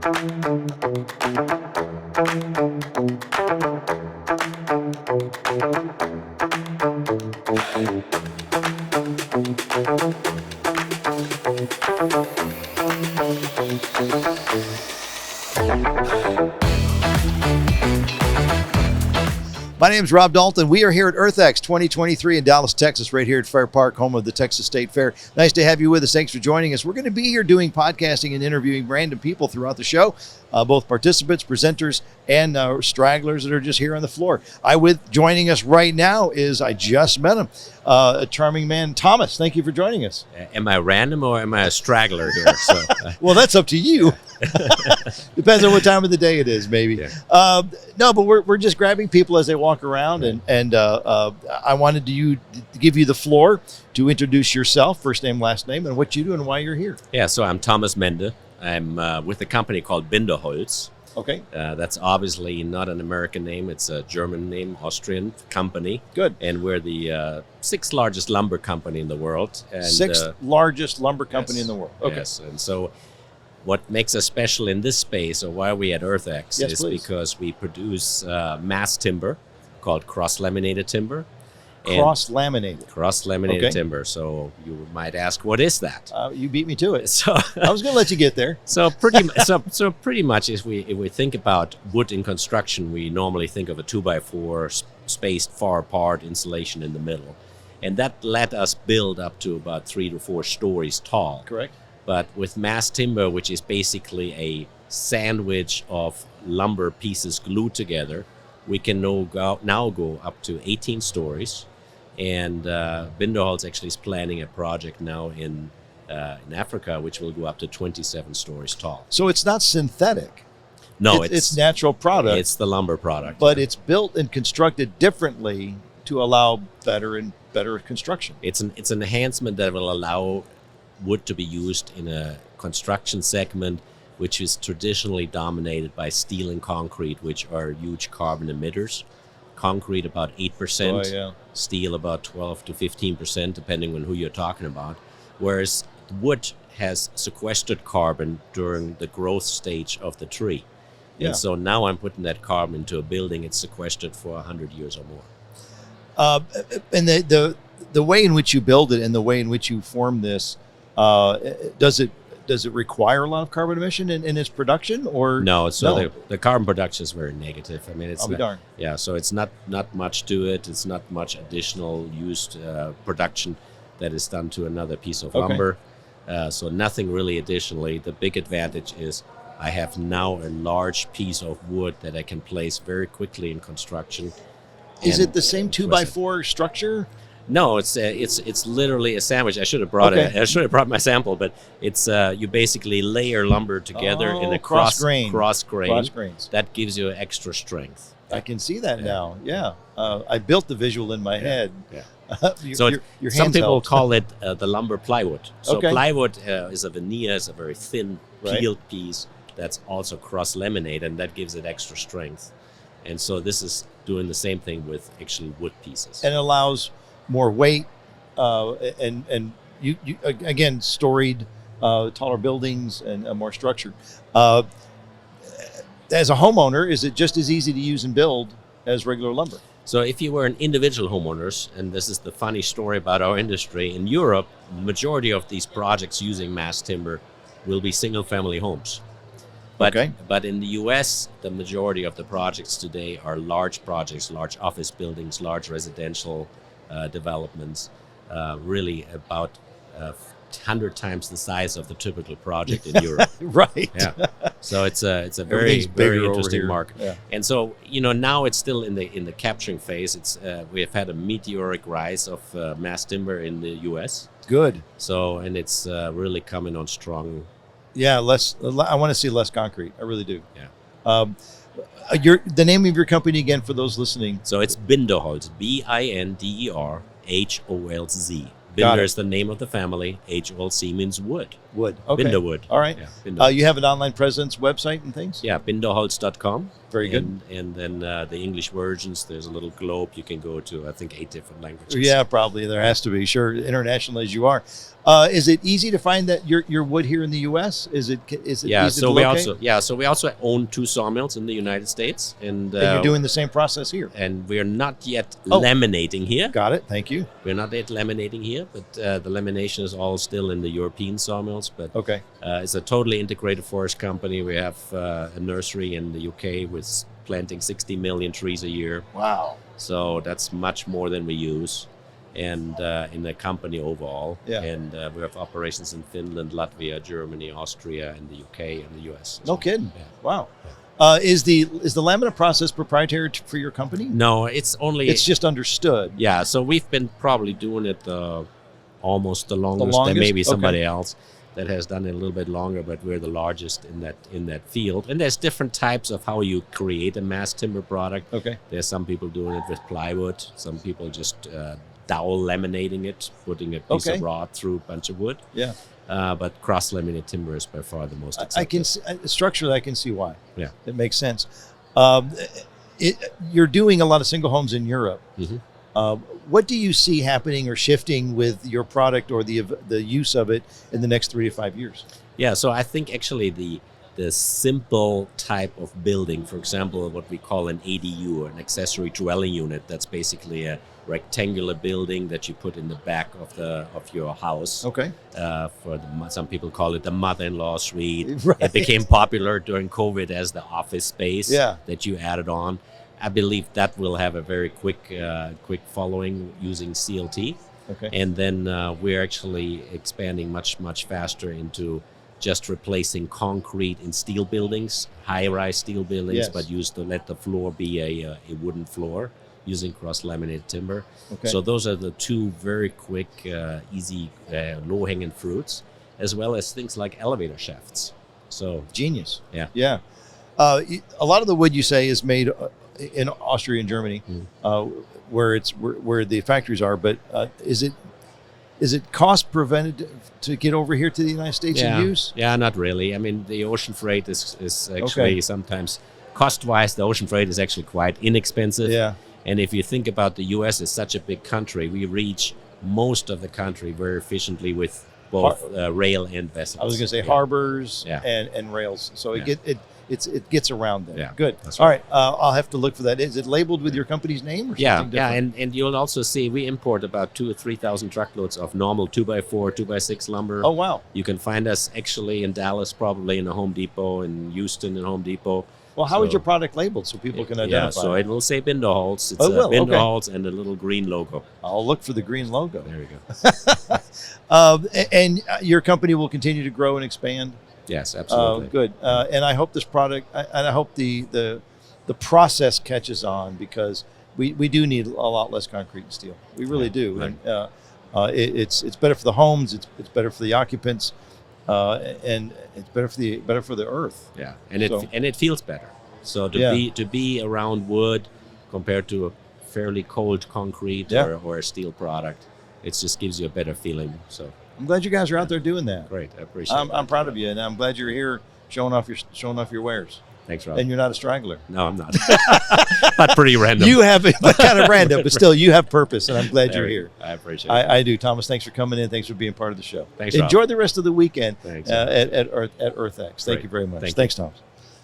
My name is Rob Dalton. We are here at EarthX 2023 in Dallas, Texas, right here at Fair Park, home of the Texas State Fair. Nice to have you with us. Thanks for joining us. We're going to be here doing podcasting and interviewing random people throughout the show, both participants, presenters, and stragglers that are just here on the floor. Joining us right now is, I just met him, a charming man, Thomas. Thank you for joining us. Am I random or am I a straggler here? So, well, that's up to you. Depends on what time of the day it is, maybe. Yeah. No, but we're just grabbing people as they walk around, right. and I wanted to give you the floor to introduce yourself, first name, last name, and what you do and why you're here. Yeah, so I'm Thomas Mende. I'm with a company called Binderholz. Okay. That's obviously not an American name. It's a German name, Austrian company. Good. And we're the sixth largest lumber company in the world. And, sixth largest lumber company in the world. Okay. Yes, and so what makes us special in this space, or why we at EarthX, is please. because we produce mass timber called cross-laminated timber. Cross-laminated. Okay. Timber. So you might ask, what is that? You beat me to it. So I was going to let you get there. So pretty much, if we think about wood in construction, we normally think of a 2x4 spaced far apart, insulation in the middle, and that let us build up to about 3 to 4 stories tall. Correct. But with mass timber, which is basically a sandwich of lumber pieces glued together, we can now go up to 18 stories. And Binderholz actually is planning a project now in Africa, which will go up to 27 stories tall. So it's not synthetic. No, it's natural product. It's the lumber product. But it's built and constructed differently to allow better construction. It's an enhancement that will allow wood to be used in a construction segment which is traditionally dominated by steel and concrete, which are huge carbon emitters. Concrete about 8%, steel about 12 to 15%, depending on who you're talking about. Whereas wood has sequestered carbon during the growth stage of the tree. And so now I'm putting that carbon into a building, it's sequestered for 100 years or more. And the way in which you build it and the way in which you form this, does it require a lot of carbon emission in its production, or no? So the carbon production is very negative. I mean, it's I'll be darned. Yeah, so it's not much to it. It's not much additional used production that is done to another piece of lumber. So nothing really additionally. The big advantage is I have now a large piece of wood that I can place very quickly in construction. Is it the same 2x4 structure? No, it's literally a sandwich. I should have brought I should have brought my sample, but it's you basically layer lumber together in a cross grain. That gives you extra strength. I can see that now. Yeah, I built the visual in my head. Yeah. So your some people helped. call it the lumber plywood. So plywood is a veneer, is a very thin peeled piece that's also cross-laminated, and that gives it extra strength. And so this is doing the same thing with actually wood pieces. And allows more weight, and you again storied, taller buildings and more structured. As a homeowner, is it just as easy to use and build as regular lumber? So if you were an individual homeowners, and this is the funny story about our industry, in Europe, the majority of these projects using mass timber will be single-family homes. But in the U.S., the majority of the projects today are large projects, large office buildings, large residential developments, really about 100 times the size of the typical project in Europe. Right. Yeah. So it's a very interesting market. Yeah. And so now it's still in the capturing phase. It's we have had a meteoric rise of mass timber in the U.S. Good. So and it's really coming on strong. Yeah, I want to see less concrete. I really do. Yeah. The name of your company again for those listening? So it's Binderholz, Binderholz, Binder is the name of the family. HOLC means wood. Wood. Okay. Binderwood. All right. Yeah, Binderholz. You have an online presence, website, and things? Yeah, binderholz.com. Very good. And then the English versions, there's a little globe you can go to, I think, 8 different languages. Yeah, probably. There has to be. Sure, international as you are. Is it easy to find that your wood here in the U.S.? Is it easy to locate? So we also own 2 sawmills in the United States. And you're doing the same process here? And we're not yet laminating here. Got it. Thank you. We're not yet laminating here, but the lamination is all still in the European sawmills. But okay. It's a totally integrated forest company. We have a nursery in the UK with planting 60 million trees a year. Wow. So that's much more than we use. And in the company overall. Yeah. And we have operations in Finland, Latvia, Germany, Austria, and the UK and the US. No kidding. Yeah. Wow. Yeah. Is the laminate process proprietary for your company? No, it's just understood. Yeah. So we've been probably doing it almost the longest. The longest? There may be somebody else that has done it a little bit longer, but we're the largest in that field. And there's different types of how you create a mass timber product. Okay. There's some people doing it with plywood. Some people just dowel laminating it, putting a piece of rod through a bunch of wood. Yeah. But cross-laminated timber is by far the most accepted. I can see, structurally, I can see why. Yeah. It makes sense. You're doing a lot of single homes in Europe. Mm-hmm. What do you see happening or shifting with your product or the use of it in the next 3 to 5 years? Yeah, so I think actually the simple type of building, for example, what we call an ADU, or an accessory dwelling unit, that's basically a rectangular building that you put in the back of your house. Okay. Some people call it the mother-in-law suite. Right. It became popular during COVID as the office space that you added on. I believe that will have a very quick following using CLT. Okay. And then we're actually expanding much faster into just replacing concrete in steel buildings, high-rise steel buildings, but let the floor be a wooden floor using cross-laminated timber. Okay. So those are the 2 very quick, easy, low-hanging fruits, as well as things like elevator shafts. So genius. Yeah. Yeah. A lot of the wood you say is made in Austria and Germany, where the factories are. But is it cost prevented to get over here to the United States and use? Yeah, not really. I mean, the ocean freight is actually sometimes cost-wise. The ocean freight is actually quite inexpensive. Yeah. And if you think about the U.S. as such a big country, we reach most of the country very efficiently with both rail and vessels. I was going to say harbors and rails. So it gets around there. Yeah, good. That's All right. right. I'll have to look for that. Is it labeled with your company's name or something different? Yeah, and you'll also see we import about 2,000 or 3,000 truckloads of normal 2x4, 2x6 lumber. Oh, wow. You can find us actually in Dallas, probably in a Home Depot, in Houston in Home Depot. Well, how is your product labeled so people can identify? Yeah, so it will say Binderholz. It's Binderholz and a little green logo. I'll look for the green logo. There you go. And your company will continue to grow and expand? Yes, absolutely. Good. And I hope this product, and I hope the process catches on, because we do need a lot less concrete and steel. We really do. Right. And it's better for the homes. It's better for the occupants. And it's better for the earth. Yeah, and it feels better. So to be around wood compared to a fairly cold concrete or a steel product, it just gives you a better feeling. So I'm glad you guys are out there doing that. Great, I appreciate it. I'm proud of you, and I'm glad you're here showing off your wares. Thanks, Rob. And you're not a straggler. No, I'm not. But pretty random. You have kind of random, but still you have purpose, and I'm glad you're here. I appreciate it. I do. Thomas, thanks for coming in. Thanks for being part of the show. Thanks, Enjoy Rob. the rest of the weekend Thanks. at EarthX. Thank you very much. Thanks, Thomas.